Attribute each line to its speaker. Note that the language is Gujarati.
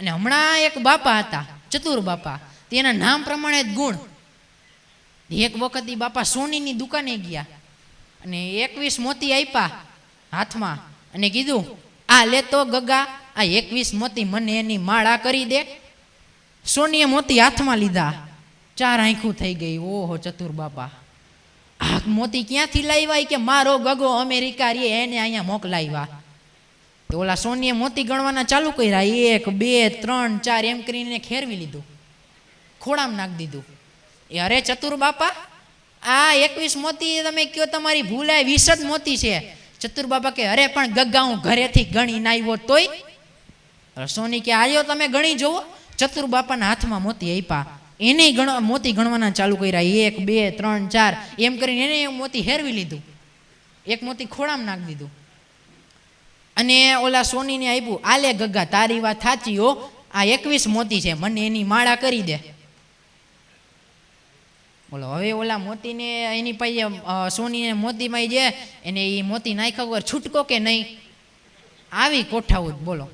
Speaker 1: અને હમણાં એક બાપા હતા ચતુર બાપા, તેના નામ પ્રમાણે જ ગુણ. એક વખત એ બાપા સોનીની દુકાને ગયા અને 21 મોતી આપ્યા હાથમાં અને કીધું, આ લેતો ગગા, આ 21 મોતી મને એની માળા કરી દે. સોનીએ મોતી હાથમાં લીધા, 4 આંખું થઈ ગઈ. ઓહો ચતુર બાપા, આ મોતી ક્યાંથી લાવ્યા? કે મારો ગગો અમેરિકા રે એને અહીંયા મોકલાવ્યા. તો ઓલા સોનીએ મોતી ગણવાના ચાલુ કર્યા, 1 2 3 4 એમ કરીને ખેરવી લીધું, ખોળામાં નાખી દીધું. એ અરે ચતુર બાપા, આ 21 મોતી તમે કયો તમારી ભૂલાય 20 જ મોતી છે. ચતુર બાપા કે અરે પણ ગગા હું ઘરેથી ગણીને આવ્યો તોય. સોની કે આયો તમે ગણી જોવો. ચતુર બાપાના હાથમાં મોતી આપ્યા, એને મોતી ગણવાના ચાલુ કર્યા, 1 2 3 4 એમ કરીને એને મોતી હેરવી લીધું, એક મોતી ખોળામાં નાખી દીધું. અને ઓલા સોનીને આપ્યું, આલે ગગા તારી વાત સાચી હો, આ 21 મોતી છે, મને એની માળા કરી દે. બોલો હવે ઓલા મોતીને એની પાસે સોનીને મોતીમાં જે એને એ મોતી નાખ્યા વગર છૂટકો કે નહીં? આવી કોઠાવું બોલો.